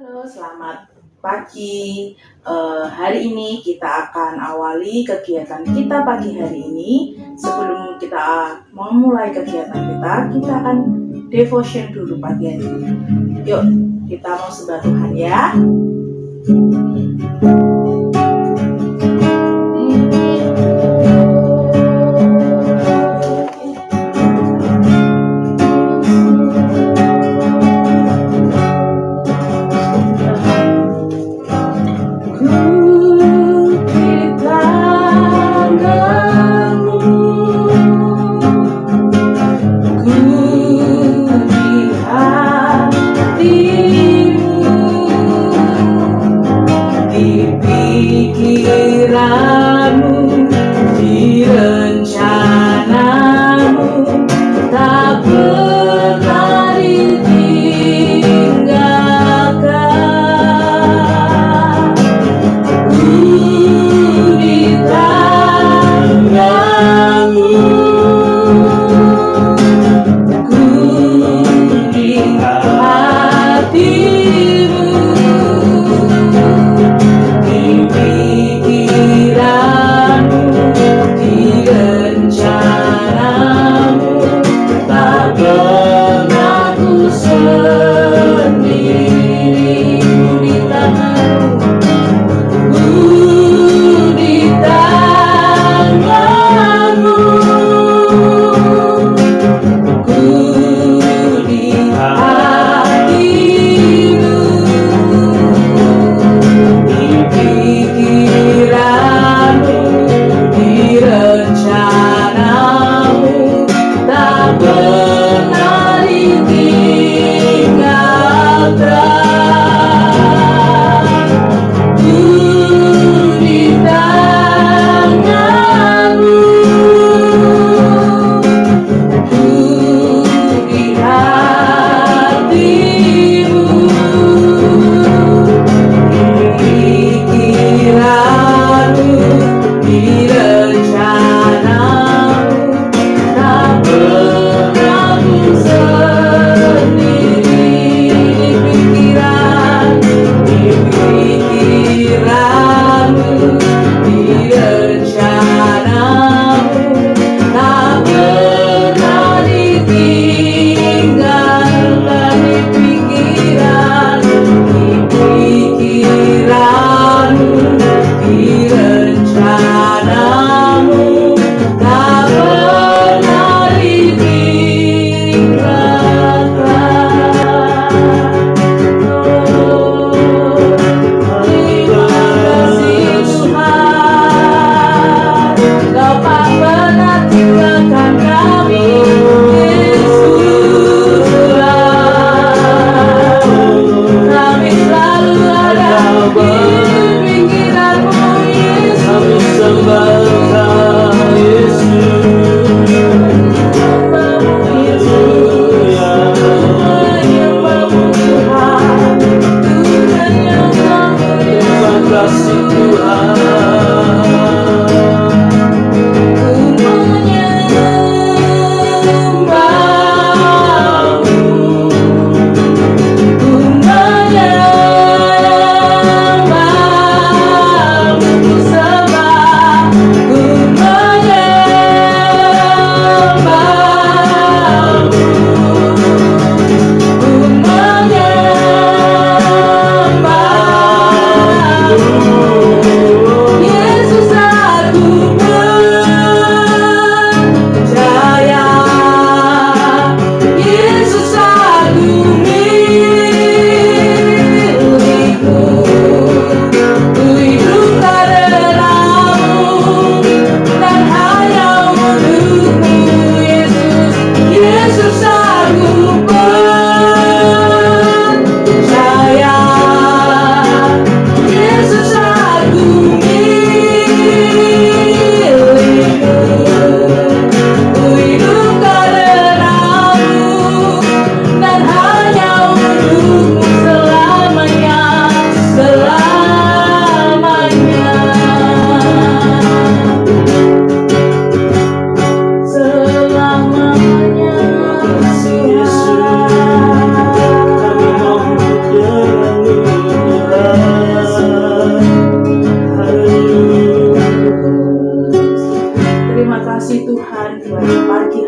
Halo, selamat pagi. Hari ini kita akan awali kegiatan kita pagi hari ini. Sebelum kita memulai kegiatan kita akan devotion dulu pagi hari ini. Yuk, kita mau sembah Tuhan ya.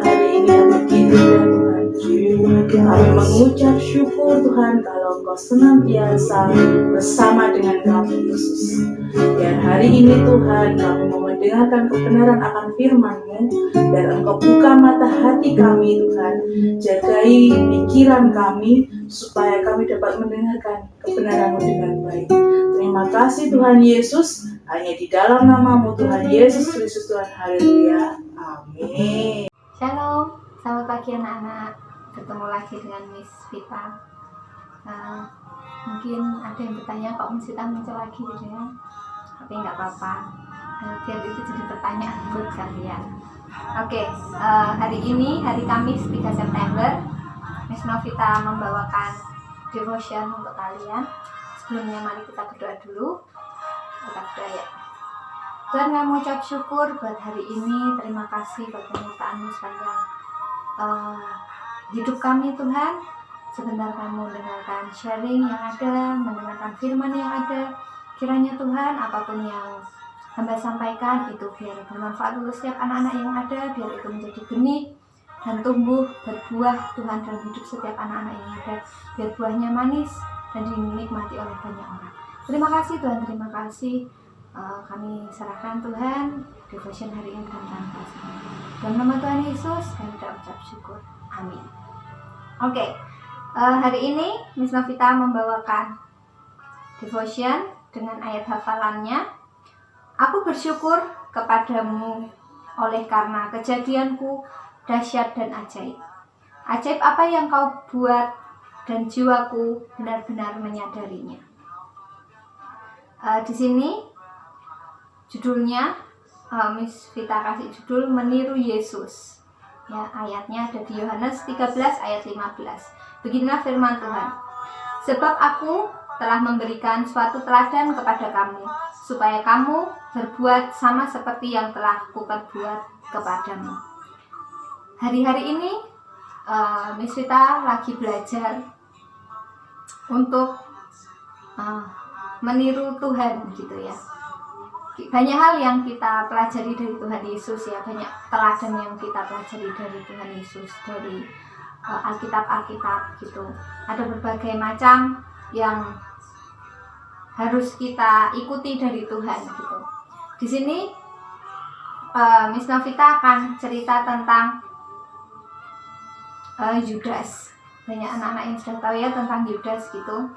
hari ini yang begitu ya Tuhan. Kami mengucap syukur Tuhan kalau Engkau senantiasa bersama dengan kami Yesus. Biar hari ini Tuhan kami mau mendengarkan kebenaran akan firman-Mu, dan Engkau buka mata hati kami Tuhan, jagai pikiran kami supaya kami dapat mendengarkan kebenaran-Mu dengan baik. Terima kasih Tuhan Yesus, hanya di dalam nama-Mu Tuhan Yesus Kristus Tuhan, haleluya, amin. Shalom, selamat pagi anak-anak. Ketemu lagi dengan Miss Vita. Mungkin ada yang bertanya kok Miss Vita muncul lagi gitu ya. Tapi nggak apa-apa, biar itu jadi pertanyaan buat kalian. Oke, hari ini hari Kamis 3 September Miss Novita membawakan devotion untuk kalian. Sebelumnya mari kita berdoa dulu. Kita berdoa ya. Tuhan, kami mengucap syukur buat hari ini. Terima kasih buat penyertaan-Mu sepanjang hidup kami Tuhan. Sebentar kami mendengarkan sharing yang ada, mendengarkan firman yang ada. Kiranya Tuhan, apapun yang Hamba sampaikan itu biar bermanfaat untuk setiap anak-anak yang ada, biar itu menjadi benih dan tumbuh berbuah Tuhan dalam hidup setiap anak-anak yang ada, biar buahnya manis dan dinikmati oleh banyak orang. Terima kasih Tuhan, terima kasih. Kami serahkan Tuhan devotion hari ini dalam tangan kasih. Dalam nama Tuhan Yesus kami ucap syukur, amin. Oke, hari ini Miss Novita membawakan devotion dengan ayat hafalannya. Aku bersyukur kepadamu oleh karena kejadianku dahsyat dan ajaib. Ajaib apa yang kau buat dan jiwaku benar-benar menyadarinya. Di sini judulnya Miss Vita kasih judul Meniru Yesus. Ya, ayatnya ada di Yohanes 13 ayat 15. Beginilah firman Tuhan. Sebab aku telah memberikan suatu teladan kepada kamu, supaya kamu berbuat sama seperti yang telah kuperbuat kepadamu. Hari-hari ini Miss Vita lagi belajar untuk meniru Tuhan gitu ya. Banyak hal yang kita pelajari dari Tuhan Yesus ya, banyak teladan yang kita pelajari dari Tuhan Yesus, dari Alkitab gitu. Ada berbagai macam yang harus kita ikuti dari Tuhan gitu. Di sini Miss Novita akan cerita tentang Yudas. Banyak anak-anak yang sudah tahu ya tentang Yudas gitu.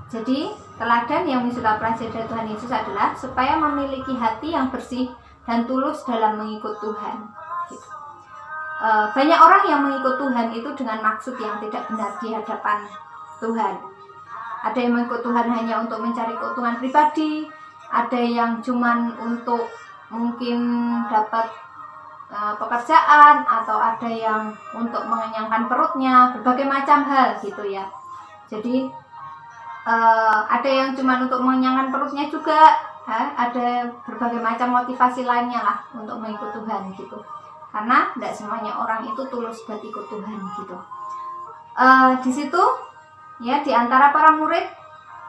Jadi teladan yang sudah pelajari dari Tuhan Yesus adalah supaya memiliki hati yang bersih dan tulus dalam mengikut Tuhan. Gitu. Banyak orang yang mengikut Tuhan itu dengan maksud yang tidak benar di hadapan Tuhan. Ada yang mengikut Tuhan hanya untuk mencari keuntungan pribadi, ada yang cuman untuk mungkin dapat pekerjaan, atau ada yang untuk mengenyangkan perutnya, berbagai macam hal gitu ya. Jadi ada yang cuma untuk mengenyangkan perutnya juga, ada berbagai macam motivasi lainnya lah untuk mengikut Tuhan gitu. Karena tidak semuanya orang itu tulus buat ikut Tuhan gitu. Di situ ya, di antara para murid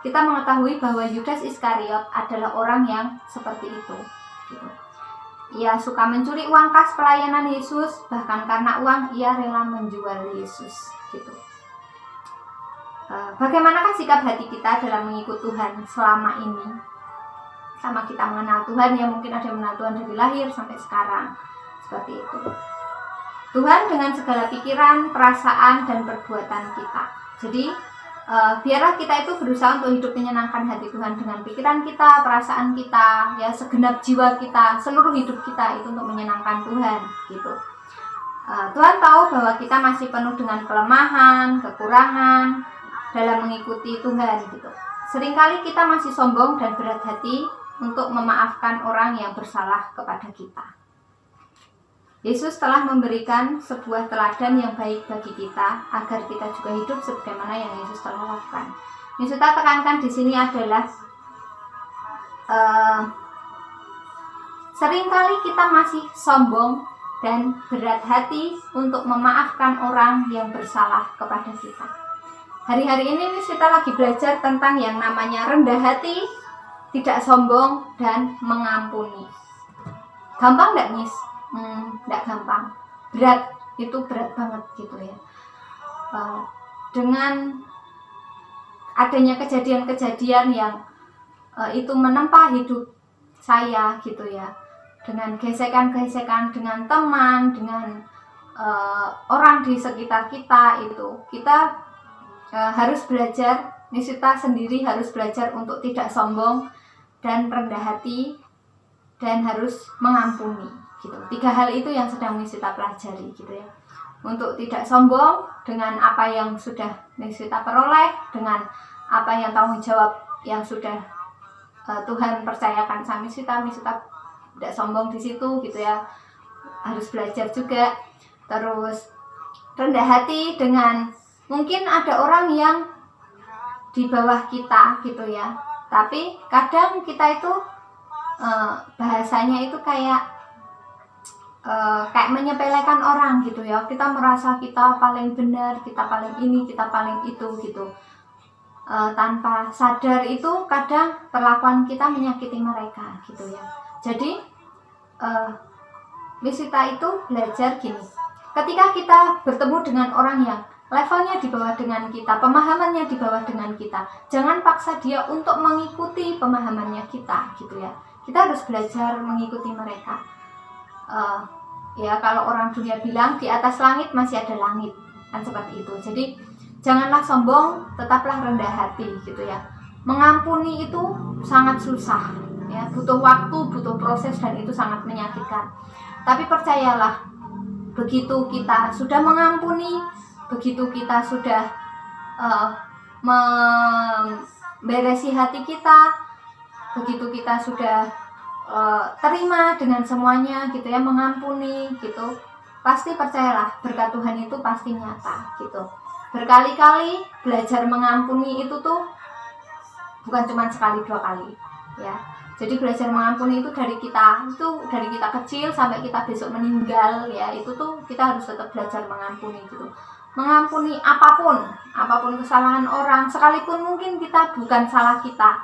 kita mengetahui bahwa Yudas Iskariot adalah orang yang seperti itu gitu. Ia suka mencuri uang kas pelayanan Yesus, bahkan karena uang ia rela menjual Yesus gitu. Bagaimanakah sikap hati kita dalam mengikut Tuhan selama ini? Sama kita mengenal Tuhan, ya mungkin ada yang mengenal Tuhan dari lahir sampai sekarang. Seperti itu. Tuhan dengan segala pikiran, perasaan, dan perbuatan kita. Jadi, biarlah kita itu berusaha untuk hidup menyenangkan hati Tuhan dengan pikiran kita, perasaan kita, ya segenap jiwa kita, seluruh hidup kita itu untuk menyenangkan Tuhan, gitu. Tuhan tahu bahwa kita masih penuh dengan kelemahan, kekurangan dalam mengikuti Tuhan gitu. Seringkali kita masih sombong dan berat hati untuk memaafkan orang yang bersalah kepada kita. Yesus telah memberikan sebuah teladan yang baik bagi kita agar kita juga hidup sebagaimana yang Yesus telah lakukan. Yang kita tekankan di sini adalah seringkali kita masih sombong dan berat hati untuk memaafkan orang yang bersalah kepada kita. Hari-hari ini kita lagi belajar tentang yang namanya rendah hati, tidak sombong, dan mengampuni. Gampang nggak, Miss? tidak gampang, berat, itu berat banget gitu ya. Dengan adanya kejadian-kejadian yang itu menempa hidup saya gitu ya, dengan gesekan-gesekan dengan teman, dengan orang di sekitar kita, itu kita harus belajar, Nisita sendiri harus belajar untuk tidak sombong dan rendah hati, dan harus mengampuni gitu. 3 hal itu yang sedang Nisita pelajari gitu ya. Untuk tidak sombong dengan apa yang sudah Nisita peroleh, dengan apa yang tanggung jawab yang sudah Tuhan percayakan sama Nisita tidak sombong di situ gitu ya. Harus belajar juga. Terus rendah hati dengan, mungkin ada orang yang di bawah kita gitu ya, tapi kadang kita itu bahasanya itu kayak menyepelekan orang gitu ya. Kita merasa kita paling benar, kita paling ini, kita paling itu gitu. Tanpa sadar itu kadang perlakuan kita menyakiti mereka gitu ya. Jadi Nisita itu belajar gini, ketika kita bertemu dengan orang yang levelnya di bawah dengan kita, pemahamannya di bawah dengan kita, jangan paksa dia untuk mengikuti pemahamannya kita gitu ya. Kita harus belajar mengikuti mereka. Ya kalau orang dunia bilang di atas langit masih ada langit, kan seperti itu. Jadi janganlah sombong, tetaplah rendah hati gitu ya. Mengampuni itu sangat susah ya, butuh waktu, butuh proses, dan itu sangat menyakitkan. Tapi percayalah, begitu kita sudah mengampuni, begitu kita sudah memberesi hati kita, begitu kita sudah terima dengan semuanya gitu ya, mengampuni gitu, pasti percayalah berkat Tuhan itu pasti nyata gitu. Berkali-kali belajar mengampuni itu tuh bukan cuma sekali 2 kali ya. Jadi belajar mengampuni itu dari kita kecil sampai kita besok meninggal ya, itu tuh kita harus tetap belajar mengampuni gitu. Mengampuni apapun kesalahan orang, sekalipun mungkin kita bukan salah kita,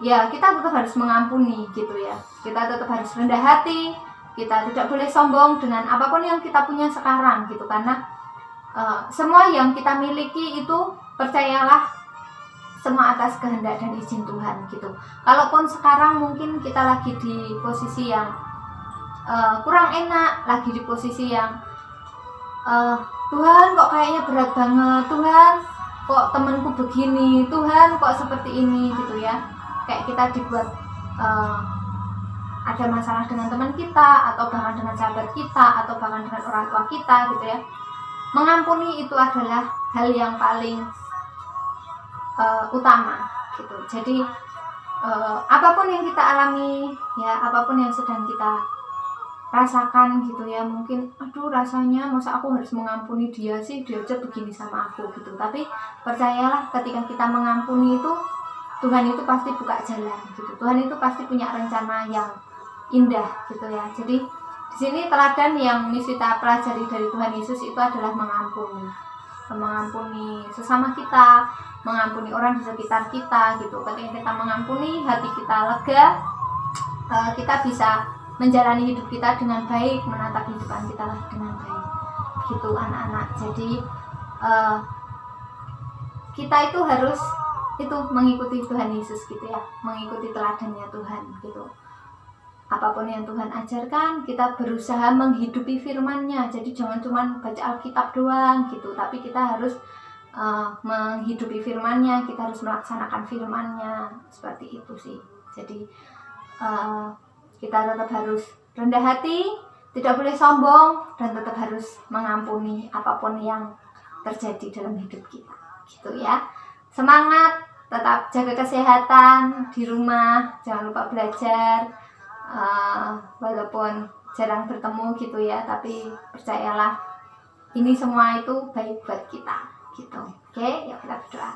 ya kita tetap harus mengampuni gitu ya. Kita tetap harus rendah hati, kita tidak boleh sombong dengan apapun yang kita punya sekarang gitu, karena semua yang kita miliki itu percayalah semua atas kehendak dan izin Tuhan gitu. Kalaupun sekarang mungkin kita lagi di posisi yang kurang enak, lagi di posisi yang Tuhan kok kayaknya berat banget, Tuhan kok temanku begini, Tuhan kok seperti ini gitu ya. Kayak kita dibuat ada masalah dengan teman kita, atau bahkan dengan sahabat kita, atau bahkan dengan orang tua kita gitu ya. Mengampuni itu adalah hal yang paling utama gitu. Jadi apapun yang kita alami ya, apapun yang sedang kita rasakan gitu ya, mungkin aduh rasanya masa aku harus mengampuni dia sih, dia aja begini sama aku gitu. Tapi percayalah, ketika kita mengampuni itu, Tuhan itu pasti buka jalan gitu. Tuhan itu pasti punya rencana yang indah gitu ya. Jadi di sini teladan yang Nisita pelajari dari Tuhan Yesus itu adalah mengampuni sesama kita, mengampuni orang di sekitar kita gitu. Ketika kita mengampuni, hati kita lega, kita bisa menjalani hidup kita dengan baik, menatap kehidupan kita dengan baik gitu anak-anak. Jadi kita itu harus mengikuti Tuhan Yesus gitu ya, mengikuti teladannya Tuhan gitu. Apapun yang Tuhan ajarkan, kita berusaha menghidupi firman-Nya. Jadi jangan cuma baca Alkitab doang gitu, tapi kita harus menghidupi firman-Nya, kita harus melaksanakan firman-Nya, seperti itu sih. Jadi kita tetap harus rendah hati, tidak boleh sombong, dan tetap harus mengampuni apapun yang terjadi dalam hidup kita gitu ya. Semangat, tetap jaga kesehatan di rumah, jangan lupa belajar, walaupun jarang bertemu gitu ya, tapi percayalah ini semua itu baik buat kita gitu. Oke, yuk kita berdoa.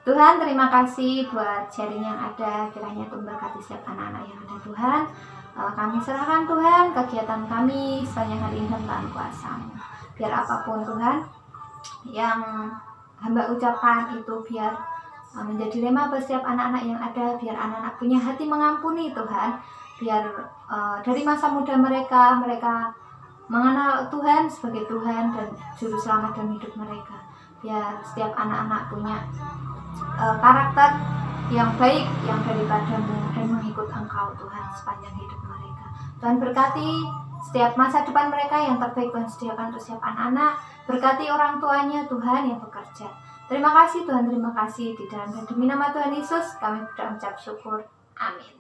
Tuhan, terima kasih buat sharing yang ada, kiranya Tuhan berkati setiap anak-anak yang ada Tuhan. Kami serahkan Tuhan kegiatan kami sepanjang hari ini dalam tangan kuasa-Mu. Biar apapun Tuhan yang hamba ucapkan itu biar menjadi rema buat setiap anak-anak yang ada, biar anak-anak punya hati mengampuni Tuhan, biar dari masa muda mereka mengenal Tuhan sebagai Tuhan dan Juru Selamat dalam hidup mereka. Biar setiap anak-anak punya karakter yang baik yang daripadamu dan mengikut Engkau Tuhan sepanjang hidup mereka. Tuhan berkati setiap masa depan mereka yang terbaik Tuhan sediakan untuk setiap anak-anak. Berkati orang tuanya Tuhan yang bekerja. Terima kasih Tuhan, terima kasih. Di dalam dan demi nama Tuhan Yesus kami berdoa mengucap syukur. Amin.